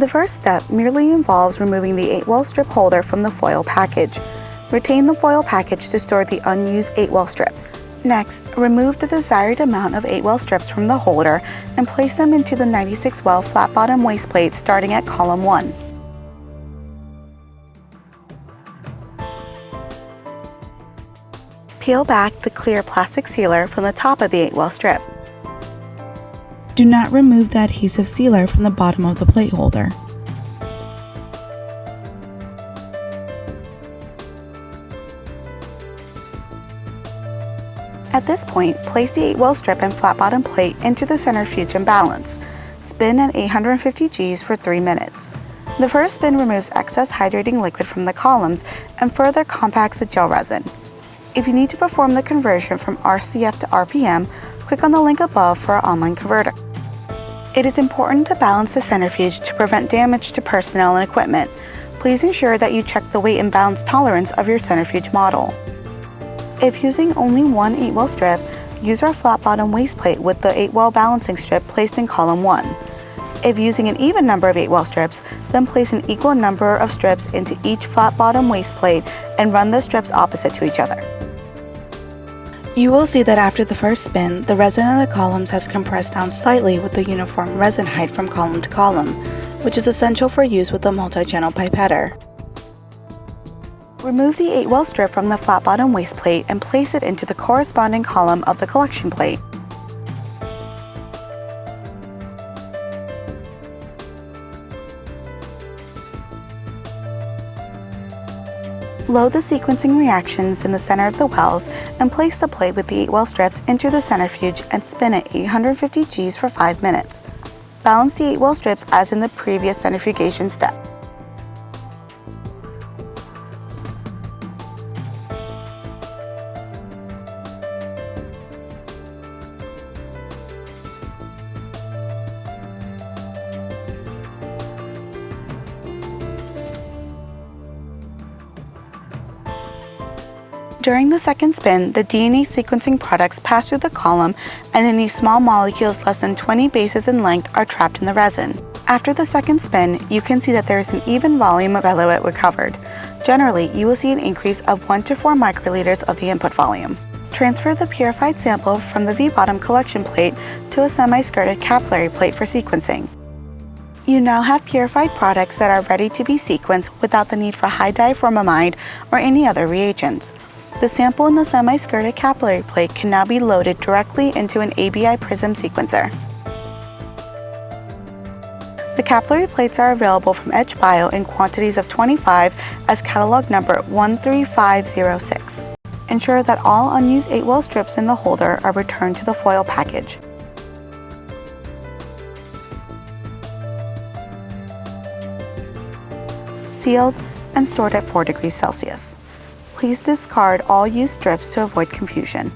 The first step merely involves removing the 8well strip holder from the foil package. Retain the foil package to store the unused 8well strips. Next, remove the desired amount of 8well strips from the holder and place them into the 96well flat bottom waste plate starting at column 1. Peel back the clear plastic sealer from the top of the 8well strip. Do not remove the adhesive sealer from the bottom of the plate holder. At this point, place the 8well strip and flat bottom plate into the centrifuge and balance. Spin at 850 Gs for 3 minutes. The first spin removes excess hydrating liquid from the columns and further compacts the gel resin. If you need to perform the conversion from RCF to RPM, click on the link above for our online converter. It is important to balance the centrifuge to prevent damage to personnel and equipment. Please ensure that you check the weight and balance tolerance of your centrifuge model. If using only one 8well strip, use our flat bottom waste plate with the 8well balancing strip placed in column 1. If using an even number of 8well strips, then place an equal number of strips into each flat bottom waste plate and run the strips opposite to each other. You will see that after the first spin, the resin in the columns has compressed down slightly with the uniform resin height from column to column, which is essential for use with the multi-channel pipetter. Remove the 8well strip from the flat bottom waste plate and place it into the corresponding column of the collection plate. Load the sequencing reactions in the center of the wells and place the plate with the 8well strips into the centrifuge and spin at 850 Gs for 5 minutes. Balance the 8well strips as in the previous centrifugation step. During the second spin, the DNA sequencing products pass through the column, and any small molecules less than 20 bases in length are trapped in the resin. After the second spin, you can see that there is an even volume of eluate recovered. Generally, you will see an increase of 1 to 4 microliters of the input volume. Transfer the purified sample from the V-bottom collection plate to a semi-skirted capillary plate for sequencing. You now have purified products that are ready to be sequenced without the need for high diformamide or any other reagents. The sample in the semi-skirted capillary plate can now be loaded directly into an ABI Prism sequencer. The capillary plates are available from EdgeBio in quantities of 25 as catalog number 13506. Ensure that all unused 8well strips in the holder are returned to the foil package. Sealed and stored at 4 degrees Celsius. Please discard all used strips to avoid confusion.